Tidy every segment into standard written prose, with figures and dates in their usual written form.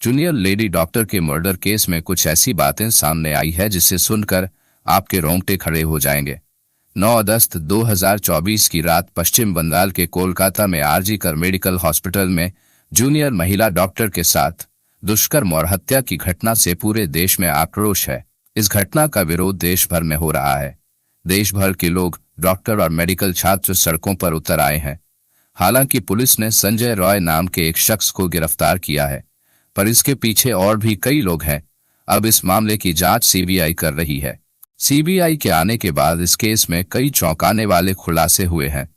Junior lady doctor के murder case में कुछ ऐसी बातें सामने आई है जिसे सुनकर आपके रोंगटे खड़े हो जाएंगे। 9 अगस्त 2024 की रात पश्चिम बंगाल के कोलकाता में आरजी कर मेडिकल हॉस्पिटल में जूनियर महिला डॉक्टर के साथ दुष्कर्म और हत्या की घटना से पूरे देश में आक्रोश है। इस घटना का विरोध देश भर में हो रहा है। देश भर के लोग, डॉक्टर और मेडिकल छात्र सड़कों पर उतर आए हैं। हालांकि पुलिस ने संजय रॉय नाम के एक शख्स को गिरफ्तार किया है, पर इसके पीछे और भी कई लोग हैं। अब इस मामले की जांच सीबीआई कर रही है। सीबीआई के आने के बाद इस केस में कई चौंकाने वाले खुलासे हुए हैं।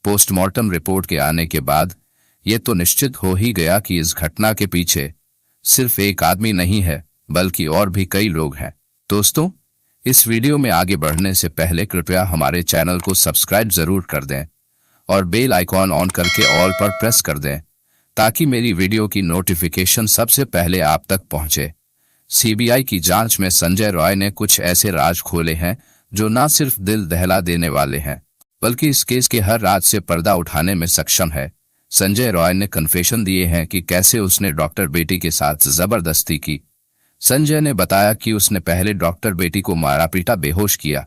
पोस्टमार्टम रिपोर्ट के आने के बाद ये तो निश्चित हो ही गया कि इस घटना के पीछे सिर्फ एक आदमी नहीं है, बल्कि और भी कई लोग हैं। दोस्तों, इस वीडियो में आगे बढ़ने से पहले कृपया हमारे चैनल को सब्सक्राइब जरूर कर दें और बेल आइकॉन ऑन करके ऑल पर प्रेस कर दें ताकि मेरी वीडियो की नोटिफिकेशन सबसे पहले आप तक पहुंचे। सीबीआई की जांच में संजय रॉय ने कुछ ऐसे राज खोले हैं जो न सिर्फ दिल दहला देने वाले हैं, बल्कि इस केस के हर राज से पर्दा उठाने में सक्षम है। संजय रॉय ने कन्फेशन दिए हैं कि कैसे उसने डॉक्टर बेटी के साथ जबरदस्ती की। संजय ने बताया कि उसने पहले डॉक्टर बेटी को मारा पीटा, बेहोश किया,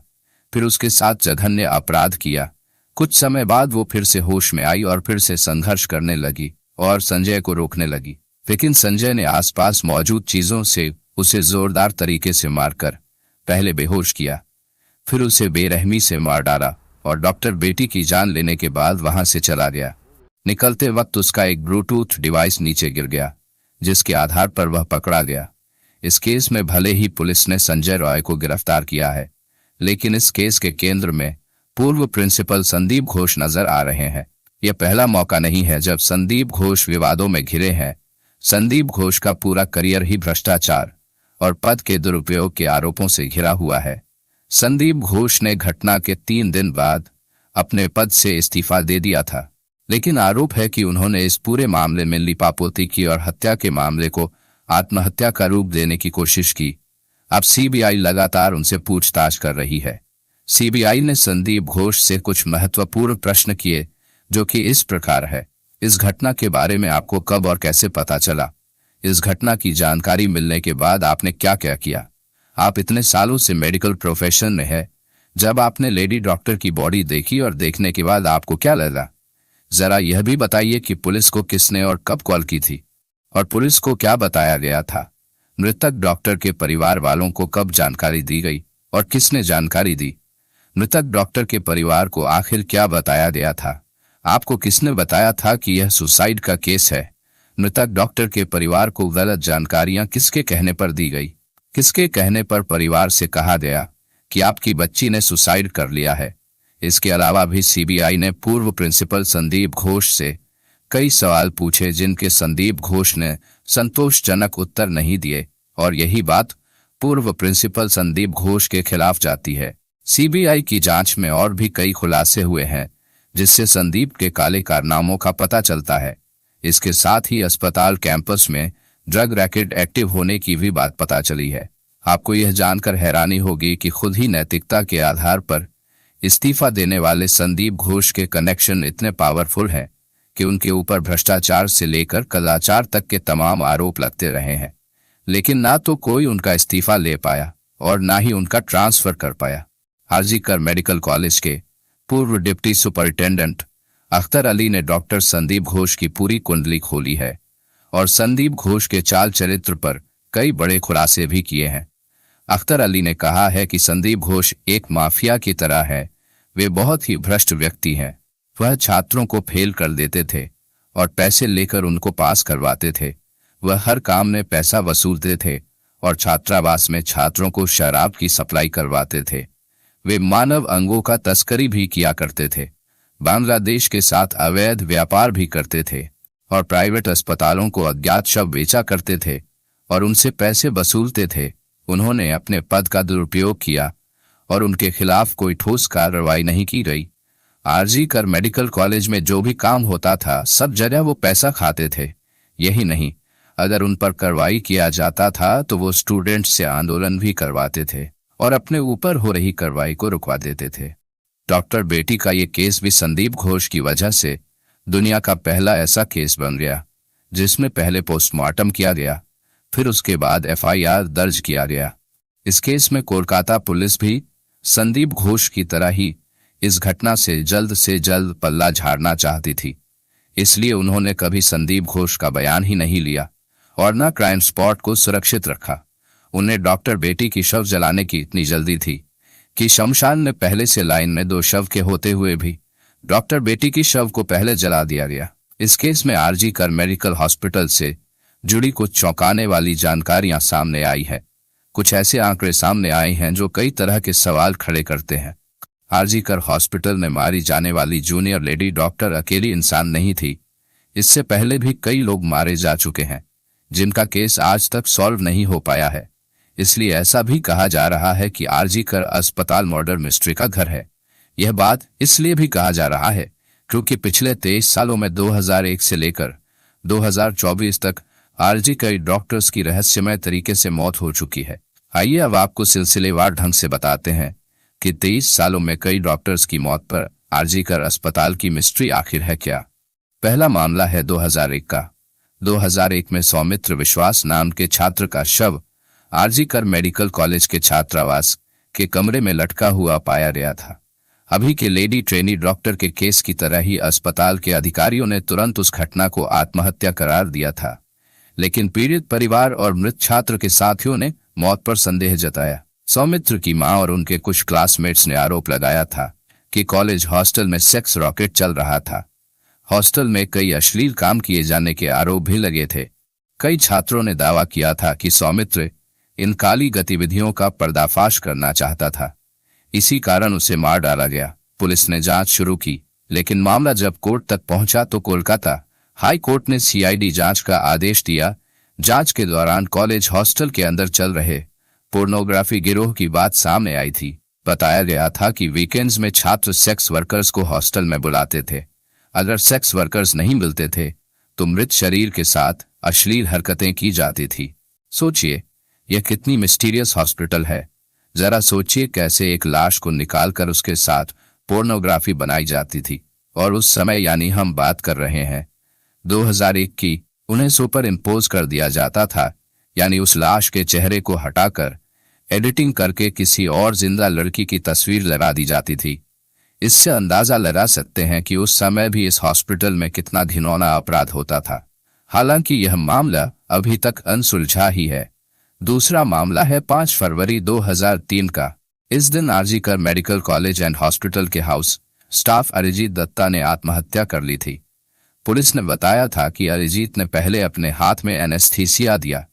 फिर उसके साथ जघन्य अपराध किया। कुछ समय बाद वो फिर से होश में आई और फिर से संघर्ष करने लगी और संजय को रोकने लगी, लेकिन संजय ने आसपास मौजूद चीजों से उसे जोरदार तरीके से मारकर पहले बेहोश किया, फिर उसे बेरहमी से मार डाला और डॉक्टर बेटी की जान लेने के बाद वहां से चला गया। निकलते वक्त उसका एक ब्लूटूथ डिवाइस नीचे गिर गया, जिसके आधार पर वह पकड़ा गया। इस केस में भले ही पुलिस ने संजय रॉय को गिरफ्तार किया है, लेकिन इस केस के केंद्र में पूर्व प्रिंसिपल संदीप घोष नजर आ रहे हैं। यह पहला मौका नहीं है जब संदीप घोष विवादों में घिरे हैं। संदीप घोष का पूरा करियर ही भ्रष्टाचार और पद के दुरुपयोग के आरोपों से घिरा हुआ है। संदीप घोष ने घटना के 3 दिन बाद अपने पद से इस्तीफा दे दिया था, लेकिन आरोप है कि उन्होंने इस पूरे मामले में लीपापोती की और हत्या के मामले को आत्महत्या का रूप देने की कोशिश की। अब सीबीआई लगातार उनसे पूछताछ कर रही है। सीबीआई ने संदीप घोष से कुछ महत्वपूर्ण प्रश्न किए, जो कि इस प्रकार है। इस घटना के बारे में आपको कब और कैसे पता चला? इस घटना की जानकारी मिलने के बाद आपने क्या क्या किया? आप इतने सालों से मेडिकल प्रोफेशन में है, जब आपने लेडी डॉक्टर की बॉडी देखी और देखने के बाद आपको क्या लगा? जरा यह भी बताइए कि पुलिस को किसने और कब कॉल की थी और पुलिस को क्या बताया गया था? मृतक डॉक्टर के परिवार वालों को कब जानकारी दी गई और किसने जानकारी दी? मृतक डॉक्टर के परिवार को आखिर क्या बताया गया था? आपको किसने बताया था कि यह सुसाइड का केस है? मृतक डॉक्टर के परिवार को गलत जानकारियां किसके कहने पर दी गई? किसके कहने पर परिवार से कहा गया कि आपकी बच्ची ने सुसाइड कर लिया है? इसके अलावा भी सीबीआई ने पूर्व प्रिंसिपल संदीप घोष से कई सवाल पूछे, जिनके संदीप घोष ने संतोषजनक उत्तर नहीं दिए, और यही बात पूर्व प्रिंसिपल संदीप घोष के खिलाफ जाती है। सीबीआई की जांच में और भी कई खुलासे हुए हैं, जिससे संदीप के काले कारनामों का पता चलता है। इसके साथ ही अस्पताल कैंपस में ड्रग रैकेट एक्टिव होने की भी बात पता चली है। आपको यह जानकर हैरानी होगी कि खुद ही नैतिकता के आधार पर इस्तीफा देने वाले संदीप घोष के कनेक्शन इतने पावरफुल हैं कि उनके ऊपर भ्रष्टाचार से लेकर कदाचार तक के तमाम आरोप लगते रहे हैं, लेकिन ना तो कोई उनका इस्तीफा ले पाया और ना ही उनका ट्रांसफर कर पाया। आरजी कर मेडिकल कॉलेज के पूर्व डिप्टी सुपरिटेंडेंट अख्तर अली ने डॉक्टर संदीप घोष की पूरी कुंडली खोली है और संदीप घोष के चाल चरित्र पर कई बड़े खुलासे भी किए हैं। अख्तर अली ने कहा है कि संदीप घोष एक माफिया की तरह है। वे बहुत ही भ्रष्ट व्यक्ति हैं। वह छात्रों को फेल कर देते थे और पैसे लेकर उनको पास करवाते थे। वह हर काम में पैसा वसूलते थे और छात्रावास में छात्रों को शराब की सप्लाई करवाते थे। वे मानव अंगों का तस्करी भी किया करते थे, बांग्लादेश के साथ अवैध व्यापार भी करते थे और प्राइवेट अस्पतालों को अज्ञात शव बेचा करते थे और उनसे पैसे वसूलते थे। उन्होंने अपने पद का दुरुपयोग किया और उनके खिलाफ कोई ठोस कार्रवाई नहीं की गई। आरजी कर मेडिकल कॉलेज में जो भी काम होता था, सब जगह वो पैसा खाते थे। यही नहीं, अगर उन पर कार्रवाई किया जाता था तो वो स्टूडेंट्स से आंदोलन भी करवाते थे और अपने ऊपर हो रही कार्रवाई को रुकवा देते थे। डॉक्टर बेटी का ये केस भी संदीप घोष की वजह से दुनिया का पहला ऐसा केस बन गया जिसमें पहले पोस्टमार्टम किया गया, फिर उसके बाद एफआईआर दर्ज किया गया। इस केस में कोलकाता पुलिस भी संदीप घोष की तरह ही इस घटना से जल्द पल्ला झाड़ना चाहती थी। इसलिए उन्होंने कभी संदीप घोष का बयान ही नहीं लिया और न क्राइम स्पॉट को सुरक्षित रखा। उन्हें डॉक्टर बेटी की शव जलाने की इतनी जल्दी थी कि शमशान ने पहले से लाइन में 2 शव के होते हुए भी डॉक्टर बेटी की शव को पहले जला दिया गया। इस केस में आरजी कर मेडिकल हॉस्पिटल से जुड़ी कुछ चौंकाने वाली जानकारियां सामने आई है। कुछ ऐसे आंकड़े सामने आए हैं जो कई तरह के सवाल खड़े करते हैं। आरजी कर हॉस्पिटल में मारी जाने वाली जूनियर लेडी डॉक्टर अकेली इंसान नहीं थी। इससे पहले भी कई लोग मारे जा चुके हैं जिनका केस आज तक सॉल्व नहीं हो पाया है। इसलिए ऐसा भी कहा जा रहा है कि आरजी कर अस्पताल मर्डर मिस्ट्री का घर है। यह बात इसलिए भी कहा जा रहा है क्योंकि पिछले 23 सालों में 2001 से लेकर 2024 तक आरजी कई डॉक्टर्स की रहस्यमय तरीके से मौत हो चुकी है। आइए अब आपको सिलसिलेवार ढंग से बताते हैं कि 23 सालों में कई डॉक्टर्स की मौत पर आरजी कर अस्पताल की मिस्ट्री आखिर है क्या। पहला मामला है 2001 का। 2001 में सौमित्र विश्वास नाम के छात्र का शव आरजी कर मेडिकल कॉलेज के छात्रावास के कमरे में लटका हुआ पाया गया था। अभी के लेडी ट्रेनी डॉक्टर के केस की तरह ही अस्पताल के अधिकारियों ने तुरंत उस घटना को आत्महत्या करार दिया था, लेकिन पीड़ित परिवार और मृत छात्र के साथियों ने मौत पर संदेह जताया। सौमित्र की मां और उनके कुछ क्लासमेट्स ने आरोप लगाया था कि कॉलेज हॉस्टल में सेक्स रॉकेट चल रहा था। हॉस्टल में कई अश्लील काम किए जाने के आरोप भी लगे थे। कई छात्रों ने दावा किया था कि सौमित्र इन काली गतिविधियों का पर्दाफाश करना चाहता था, इसी कारण उसे मार डाला गया। पुलिस ने जांच शुरू की, लेकिन मामला जब कोर्ट तक पहुंचा तो कोलकाता हाई कोर्ट ने सीआईडी जांच का आदेश दिया। जांच के दौरान कॉलेज हॉस्टल के अंदर चल रहे पोर्नोग्राफी गिरोह की बात सामने आई थी। बताया गया था कि वीकेंड्स में छात्र सेक्स वर्कर्स को हॉस्टल में बुलाते थे। अगर सेक्स वर्कर्स नहीं मिलते थे तो मृत शरीर के साथ अश्लील हरकतें की जाती थी। सोचिए, यह कितनी मिस्टीरियस हॉस्पिटल है। जरा सोचिए कैसे एक लाश को निकालकर उसके साथ पोर्नोग्राफी बनाई जाती थी। और उस समय यानी हम बात कर रहे हैं 2001 की, उन्हें सुपर इम्पोज कर दिया जाता था, यानी उस लाश के चेहरे को हटाकर एडिटिंग करके किसी और जिंदा लड़की की तस्वीर लगा दी जाती थी। इससे अंदाजा लगा सकते हैं कि उस समय भी इस हॉस्पिटल में कितना घिनौना अपराध होता था। हालांकि यह मामला अभी तक अनसुलझा ही है। दूसरा मामला है 5 फरवरी 2003 का। इस दिन आरजी कर मेडिकल कॉलेज एंड हॉस्पिटल के हाउस स्टाफ अरिजीत दत्ता ने आत्महत्या कर ली थी। पुलिस ने बताया था कि अरिजीत ने पहले अपने हाथ में एनेस्थीसिया दिया,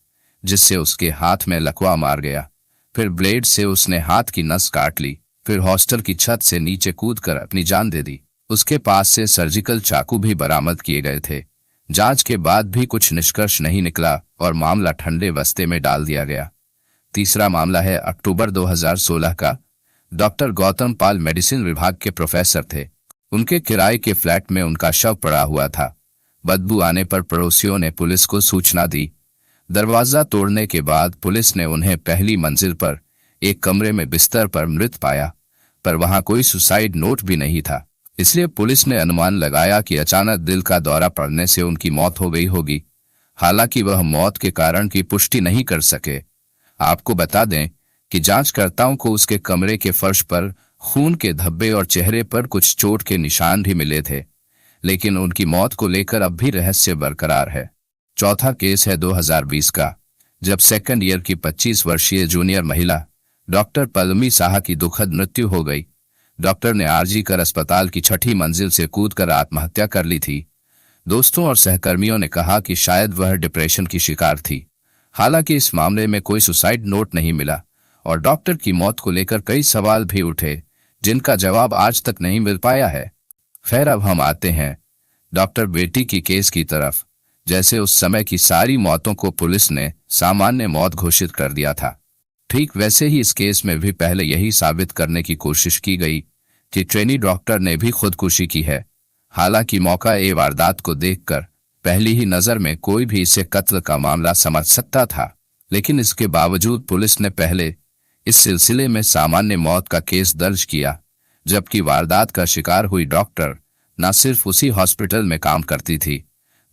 जिससे उसके हाथ में लकवा मार गया। फिर ब्लेड से उसने हाथ की नस काट ली। फिर हॉस्टल की छत से नीचे कूदकर अपनी जान दे दी। उसके पास से सर्जिकल चाकू भी बरामद किए गए थे। जांच के बाद भी कुछ निष्कर्ष नहीं निकला और मामला ठंडे बस्ते में डाल दिया गया। तीसरा मामला है अक्टूबर 2016 का। डॉक्टर गौतम पाल मेडिसिन विभाग के प्रोफेसर थे। उनके किराए के फ्लैट में उनका शव पड़ा हुआ था। बदबू आने पर पड़ोसियों ने पुलिस को सूचना दी। दरवाजा तोड़ने के बाद पुलिस ने उन्हें पहली मंजिल पर एक कमरे में बिस्तर पर मृत पाया, पर वहां कोई सुसाइड नोट भी नहीं था। इसलिए पुलिस ने अनुमान लगाया कि अचानक दिल का दौरा पड़ने से उनकी मौत हो गई होगी। हालांकि वह मौत के कारण की पुष्टि नहीं कर सके। आपको बता दें कि जांचकर्ताओं को उसके कमरे के फर्श पर खून के धब्बे और चेहरे पर कुछ चोट के निशान भी मिले थे, लेकिन उनकी मौत को लेकर अब भी रहस्य बरकरार है। चौथा केस है 2020 का, जब सेकंड ईयर की 25 वर्षीय जूनियर महिला डॉक्टर पल्लवी साहा की दुखद मृत्यु हो गई। डॉक्टर ने आरजी कर अस्पताल की 6ठी मंजिल से कूदकर आत्महत्या कर ली थी। दोस्तों और सहकर्मियों ने कहा कि शायद वह डिप्रेशन की शिकार थी। हालांकि इस मामले में कोई सुसाइड नोट नहीं मिला और डॉक्टर की मौत को लेकर कई सवाल भी उठे, जिनका जवाब आज तक नहीं मिल पाया है। खैर, अब हम आते हैं डॉक्टर बेटी की केस की तरफ। जैसे उस समय की सारी मौतों को पुलिस ने सामान्य मौत घोषित कर दिया था, ठीक वैसे ही इस केस में भी पहले यही साबित करने की कोशिश की गई कि ट्रेनी डॉक्टर ने भी खुदकुशी की है। हालांकि मौका ए वारदात को देखकर पहली ही नजर में कोई भी इसे कत्ल का मामला समझ सकता था, लेकिन इसके बावजूद पुलिस ने पहले इस सिलसिले में सामान्य मौत का केस दर्ज किया, जबकि वारदात का शिकार हुई डॉक्टर न सिर्फ उसी हॉस्पिटल में काम करती थी,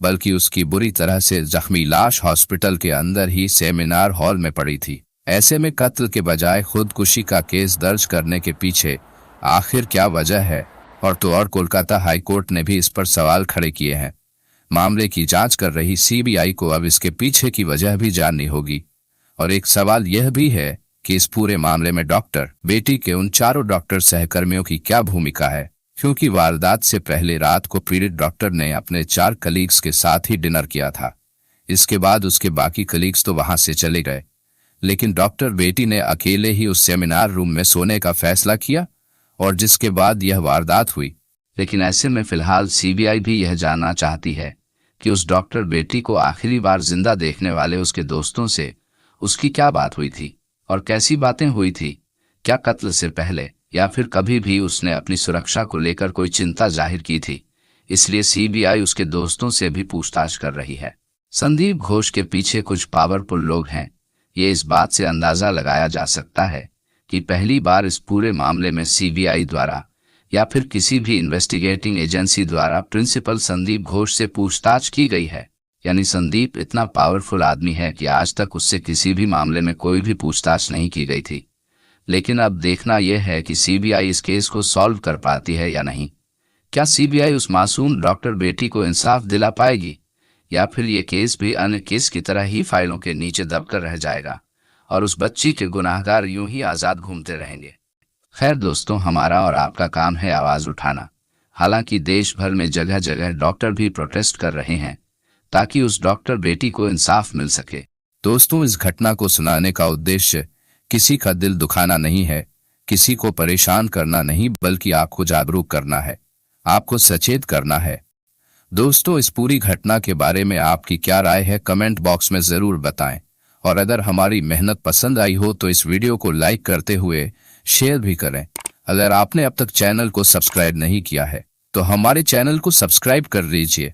बल्कि उसकी बुरी तरह से जख्मी लाश हॉस्पिटल के अंदर ही सेमिनार हॉल में पड़ी थी। ऐसे में कत्ल के बजाय खुदकुशी का केस दर्ज करने के पीछे आखिर क्या वजह है, और कोलकाता हाई कोर्ट ने भी इस पर सवाल खड़े किए हैं। मामले की जांच कर रही सीबीआई को अब इसके पीछे की वजह भी जाननी होगी। और एक सवाल यह भी है कि इस पूरे मामले में डॉक्टर बेटी के उन चारों डॉक्टर सहकर्मियों की क्या भूमिका है, क्योंकि वारदात से पहले रात को पीड़ित डॉक्टर ने अपने 4 कलीग्स के साथ ही डिनर किया था। इसके बाद उसके बाकी कलीग्स तो वहां से चले गए, लेकिन डॉक्टर बेटी ने अकेले ही उस सेमिनार रूम में सोने का फैसला किया, और जिसके बाद यह वारदात हुई। लेकिन ऐसे में फिलहाल सीबीआई भी यह जानना चाहती है कि उस डॉक्टर बेटी को आखिरी बार जिंदा देखने वाले उसके दोस्तों से उसकी क्या बात हुई थी और कैसी बातें हुई थी। क्या कत्ल से पहले या फिर कभी भी उसने अपनी सुरक्षा को लेकर कोई चिंता जाहिर की थी। इसलिए सीबीआई उसके दोस्तों से भी पूछताछ कर रही है। संदीप घोष के पीछे कुछ पावरफुल लोग हैं। ये इस बात से अंदाजा लगाया जा सकता है कि पहली बार इस पूरे मामले में सीबीआई द्वारा या फिर किसी भी इन्वेस्टिगेटिंग एजेंसी द्वारा प्रिंसिपल संदीप घोष से पूछताछ की गई है। यानी संदीप इतना पावरफुल आदमी है कि आज तक उससे किसी भी मामले में कोई भी पूछताछ नहीं की गई थी। लेकिन अब देखना यह है कि सीबीआई इस केस को सॉल्व कर पाती है या नहीं। क्या सीबीआई उस मासूम डॉक्टर बेटी को इंसाफ दिला पाएगी, या फिर ये केस भी अन्य केस की तरह ही फाइलों के नीचे दबकर रह जाएगा और उस बच्ची के गुनाहगार यूं ही आज़ाद घूमते रहेंगे। खैर दोस्तों, हमारा और आपका काम है आवाज़ उठाना। हालांकि देश भर में जगह जगह डॉक्टर भी प्रोटेस्ट कर रहे हैं ताकि उस डॉक्टर बेटी को इंसाफ मिल सके। दोस्तों, इस घटना को सुनाने का उद्देश्य किसी का दिल दुखाना नहीं है, किसी को परेशान करना नहीं, बल्कि आपको जागरूक करना है, आपको सचेत करना है। दोस्तों, इस पूरी घटना के बारे में आपकी क्या राय है, कमेंट बॉक्स में ज़रूर बताएं। और अगर हमारी मेहनत पसंद आई हो तो इस वीडियो को लाइक करते हुए शेयर भी करें। अगर आपने अब तक चैनल को सब्सक्राइब नहीं किया है तो हमारे चैनल को सब्सक्राइब कर लीजिए